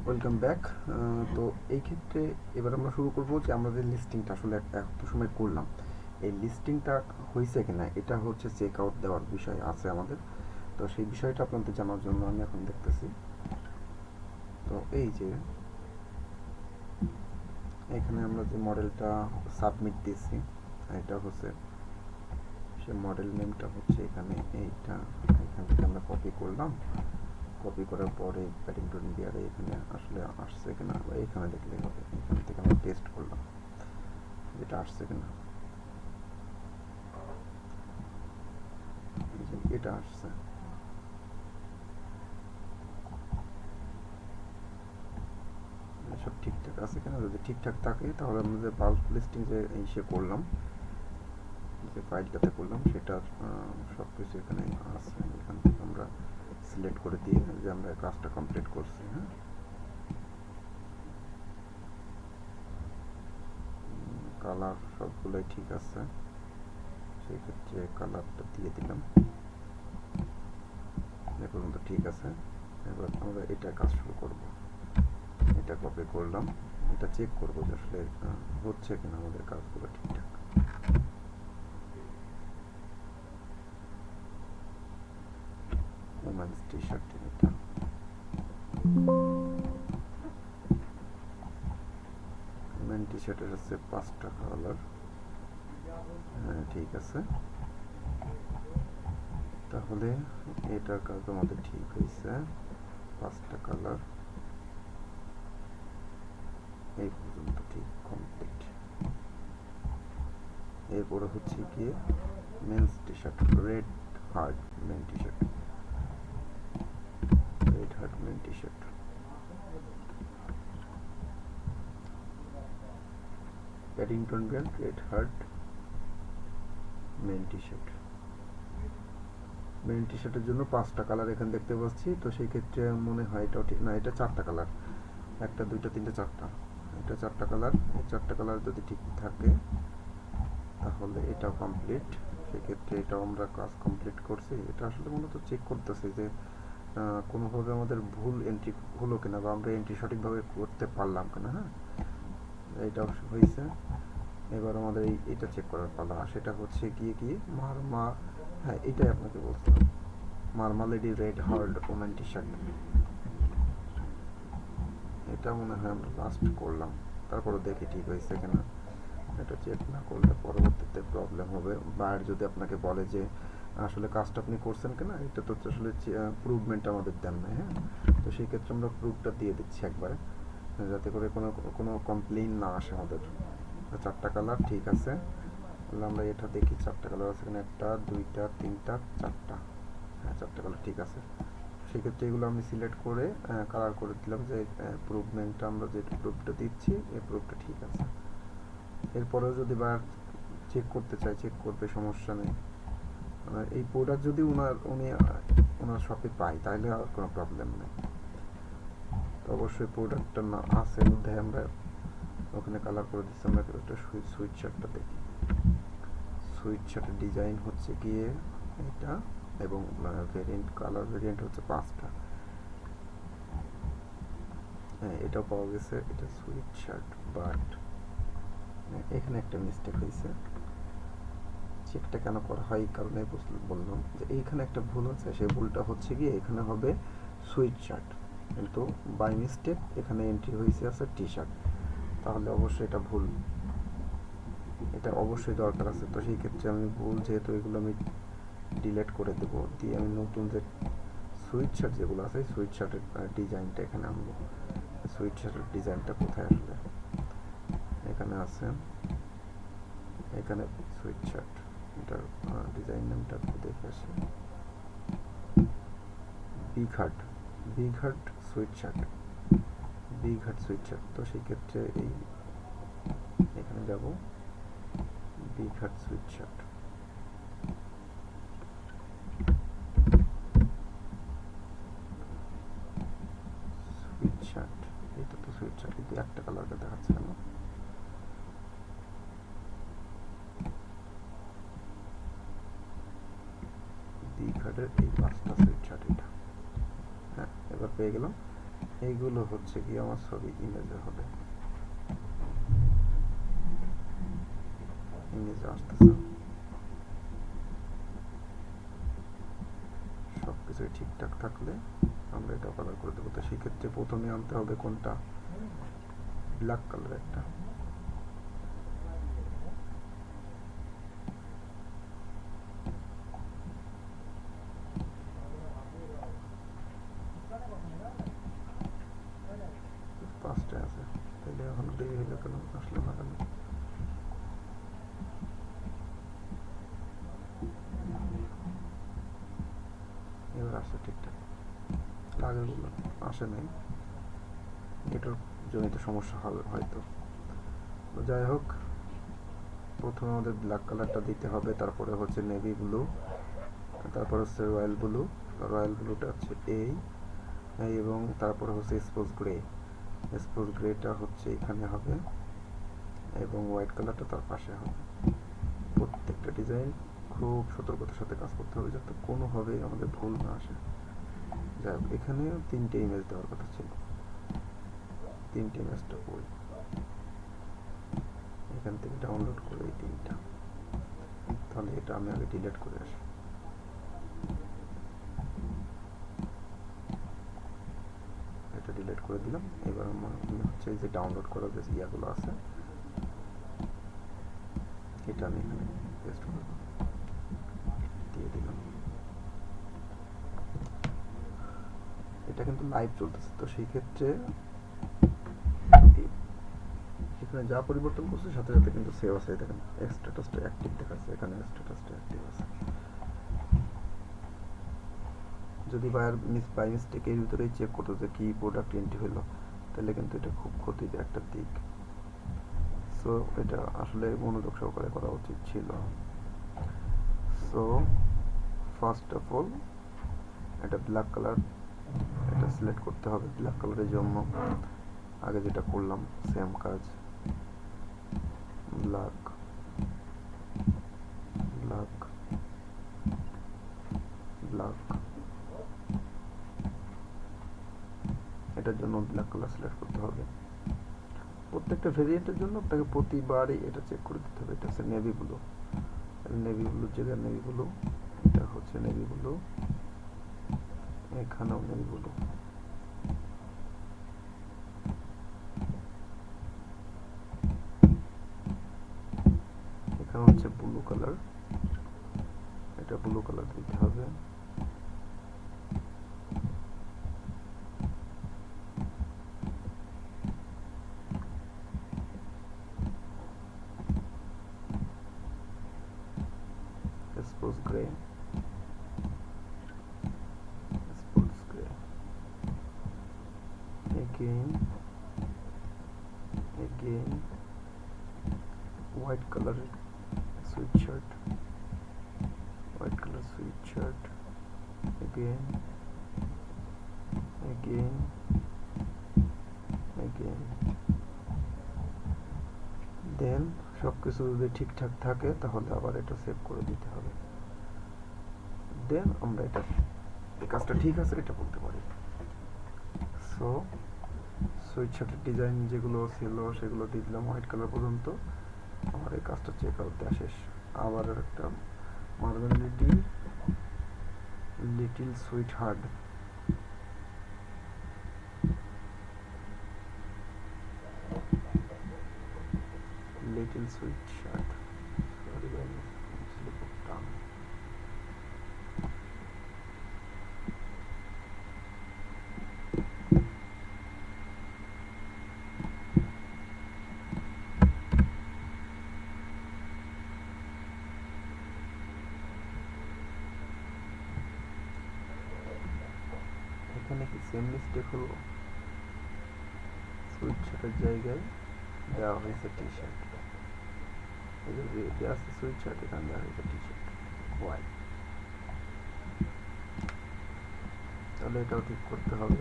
Welcome back. তো এই ক্ষেত্রে এবার আমরা শুরু করব যে আমরা যে লিস্টিংটা আসলে একটা সময় করলাম, এই লিস্টিংটা হয়েছে কিনা এটা হচ্ছে চেক আউট দেওয়ার বিষয় আছে আমাদের। তো সেই বিষয়টা আপনাদের জানার জন্য আমি এখন দেখতেছি। তো এই যে এখানে আমরা যে মডেলটা সাবমিট দিয়েছি, এটা হচ্ছে সে মডেল নেমটা হচ্ছে এখানে এইটা। এখান থেকে আমরা কপি করলাম, কপি করার পরে প্যাডিংটন বিয়ারে এখানে আসলে আসছে কিনা বা এখানে দেখলেই হবে। এখান থেকে আমরা টেস্ট করলাম যেটা আসছে কিনা। এটা আসছে, সব ঠিকঠাক আছে কিনা। যদি ঠিকঠাক থাকে তাহলে আমরা যে বাল্ক লিস্টিং যে ইসে করলাম, যে ফাইলটাতে করলাম, সেটার সব কিছু এখানে আছে। এখান থেকে আমরা সিলেক্ট করে দিয়ে যে আমরা কাজটা কমপ্লিট করছি। হ্যাঁ, কালার সবগুলোই ঠিক আছে, সেই ক্ষেত্রে কালারটা দিয়ে দিলাম। এ পর্যন্ত ঠিক আছে। এবার আমরা এটা কাজ শুরু করব। এটা কপি করলাম, এটা চেক করবো যে আসলে হচ্ছে কিনা আমাদের কাজগুলো ঠিকঠাক। ওমেন্স টি শার্ট, এটা ওমেন টি শার্টের হচ্ছে 5টা কালার। হ্যাঁ, ঠিক আছে। তাহলে এটার কাজ আমাদের ঠিক হয়েছে, 5টা কালার এই পর্যন্ত ঠিক কমপ্লিট। এরপরে হচ্ছে গিয়ে men's T shirt, red heart men T shirt, red heart men T shirt. Paddington brand red heart men T shirt. Men T শার্টের জন্য 5টা কালার এখানে দেখতে পাচ্ছি। তো সেই ক্ষেত্রে মনে হয় এটাও ঠিক না, এটা 4টা কালার, 1টা 2টা 3টা 4টা, এটা 4টা কালার। এই 4টা কালার যদি ঠিক থাকে তাহলে এটাও কমপ্লিট। সেক্ষেত্রে এটাও আমরা কাজ কমপ্লিট করছি। এটা আসলে মূলত চেক করতেছি যে কোনোভাবে আমাদের ভুল এন্ট্রি হলো কিনা বা আমরা এন্ট্রি সঠিকভাবে করতে পারলাম কিনা। হ্যাঁ, এটাও হয়েছে। এবার আমাদের এটা চেক করার পালা, সেটা হচ্ছে গিয়ে মারমা। হ্যাঁ, এটাই আপনাকে বলছিলাম, মার্মালেডি red heart women T shirt. এটা মনে হয় আমরা লাস্ট করলাম, তারপরে দেখি ঠিক হয়েছে কিনা। এটা চেক না করলে পরবর্তীতে প্রবলেম হবে। বায়ার যদি আপনাকে বলে যে আসলে কাজটা আপনি করছেন কিনা, এটা তো আসলে প্রুভমেন্ট আমাদের দেন না। হ্যাঁ, তো সেই ক্ষেত্রে আমরা প্রুফটা দিয়ে দিচ্ছি একবারে, যাতে করে কোনো কমপ্লেইন না আসে আমাদের। 4টা কালার ঠিক আছে। তাহলে আমরা এটা দেখি, 4টা কালার আছে এখানে, 1টা 2টা 3টা 4টা। হ্যাঁ, 4টা কালার ঠিক আছে। সেক্ষেত্রে এগুলো আমি সিলেক্ট করে কালার করে দিলাম যে প্রুভমেন্টটা আমরা যে প্রুফটা দিচ্ছি এই প্রুফটা ঠিক আছে। এরপরেও যদি বার চেক করতে চাই চেক করবে, সমস্যা নেই। এই প্রোডাক্ট যদি ওনার শপে পাই তাহলে আর কোনো প্রবলেম নেই। তো অবশ্যই প্রোডাক্টটা না আছে মধ্যে আমরা ওখানে কালার করে দিচ্ছি। আমরা একটা সুইট শার্টটা দেখি। সুইট শার্টের ডিজাইন হচ্ছে গিয়ে এটা, এবং ভেরিয়েন্ট কালার ভেরিয়েন্ট হচ্ছে 5টা। হ্যাঁ, এটাও পাওয়া গেছে। এটা সুইট শার্ট, বাট এখানে একটা মিস্টেক হয়েছে। চেকটা কেন করা হয় এই কারণে বললাম যে এইখানে একটা ভুল হচ্ছে। সেই ভুলটা হচ্ছে গিয়ে এখানে হবে সুইট শার্ট, কিন্তু বাই মিস্টেক এখানে এন্ট্রি হয়েছে আছে টি শার্ট। তাহলে অবশ্যই এটা ভুল, এটা অবশ্যই দরকার আছে। তো সেই ক্ষেত্রে আমি ভুল যেহেতু এগুলো আমি ডিলেট করে দেবো, দিয়ে আমি নতুন যে সুইট শার্ট যেগুলো আছে সুইট শার্টের ডিজাইনটা এখানে আনবো। সুইট শার্টের ডিজাইনটা কোথায় আসলে, এখানে আছে, এখানে সুইট শার্ট। এটার ডিজাইন নামটা একটু দেখে আসি। Big heart, big heart sweet shirt, big heart sweet shirt. তো সেই ক্ষেত্রে এই এখানে যাব, big heart sweet shirt. Sweet shirt, এটা তো সুইট শার্ট, কিন্তু একটা কালারকে দেখাচ্ছে কেন? বিগ হার্টের এই 5টা সুইট শার্ট এটা। হ্যাঁ, এবার পেয়ে গেলাম। এইগুলো হচ্ছে কি আমার ছবি ইমেজে হবে, ইমেজে আসতেছে। সব কিছুই ঠিকঠাক থাকলে আমরা এটা কালার করে দেবো। তো সেক্ষেত্রে প্রথমে আনতে হবে কোনটা, ব্ল্যাক কালার একটা। পাঁচটা আছে, তাহলে এখন দেরি হইলো কেন, আসলে না কেন? এবার আসছে ঠিকঠাক, আগেরগুলো আসে নাই, এটার জনিত সমস্যা হবে হয়তো। তো যাই হোক, প্রথমে আমাদের ব্ল্যাক কালারটা দিতে হবে, তারপরে হচ্ছে নেভি ব্লু, তারপর হচ্ছে রয়্যাল ব্লু। রয়্যাল ব্লুটা হচ্ছে এই, এবং তারপরে হচ্ছে স্পোজ গ্রে। স্পোজ গ্রেটা হচ্ছে এখানে হবে, এবং হোয়াইট কালারটা তার পাশে হবে। প্রত্যেকটা ডিজাইন খুব সতর্কতার সাথে কাজ করতে হবে যাতে কোনোভাবেই আমাদের ভুল না আসে। যাই হোক, এখানে 3টে ইমেজ দেওয়ার কথা ছিল, 3টে ইমেজটা কই, এখান থেকে ডাউনলোড করে এই 3টা। তাহলে এটা আমি আগে ডিলিট করে আসি। এটা ডিলিট করে দিলাম। এবার আমি হচ্ছে এই যে ডাউনলোড করা যে ইয়াগুলো আছে, এটা আমি এখানে পেস্ট করব, দিয়ে দিলাম। এটা কিন্তু লাইভ চলতেছে, তো সেই ক্ষেত্রে এখানে যা পরিবর্তন করছে সাথে সাথে কিন্তু সেভ আছে। দেখেন স্ট্যাটাসটা অ্যাক্টিভ দেখাচ্ছে, এখানে স্ট্যাটাসটা অ্যাক্টিভ আছে। যদি বাই মিস্টেক এর ভিতরেই চেক করতো যে কি প্রোডাক্ট এন্ট্রি হলো, তাহলে কিন্তু এটা খুব ক্ষতির একটা দিক। সো এটা আসলে মনোযোগ সহকারে করা উচিত ছিল। সো ফার্স্ট অফ অল এটা ব্ল্যাক কালার, এটা সিলেক্ট করতে হবে। ব্ল্যাক কালারের জন্য আগে যেটা করলাম সেম কাজ, ব্ল্যাক ব্ল্যাক ব্ল্যাক, এটার জন্য ব্ল্যাক কালার সিলেক্ট করতে হবে। প্রত্যেকটা ভেরিয়েন্টের জন্য আপনাকে প্রতিবারই এটা চেক করে দিতে হবে। এটা হচ্ছে নেভি ব্লু, নেভি ব্লুর জায়গায় নেভি ব্লু, এটা হচ্ছে নেভি ব্লু, এখানেও নেভি ব্লু, এখানে হচ্ছে ব্লু কালার, এটা ব্লু কালার দিতে হবে। Spouse grey, spouse grey, again white color sweatshirt, white color sweatshirt, again দেন সবকিছু যদি ঠিকঠাক থাকে তাহলে আবার এটা সেভ করে দিতে হবে। দেন আমরা এটা এই কাজটা ঠিক আছে এটা বলতে পারি। সো সুইটশার্টের ডিজাইন যেগুলো ছিল সেগুলো দিয়ে দিলাম হোয়াইট কালার পর্যন্ত। আমার এই কাজটা চেক আউট দেওয়া শেষ। আবার একটা মারবেন little sweet heart, little sweet shirt, sorry ভাই স্লিপ অফ টাং। এখানে কি সেম মিস্টেক হলো, সুইট শার্টের জায়গায় দেওয়া হয়েছে টি শার্ট, এই যে আছে সুইট শার্ট এখানে দেওয়া হয়েছে টি শার্ট হোয়াইট। তাহলে এটাও ঠিক করতে হবে।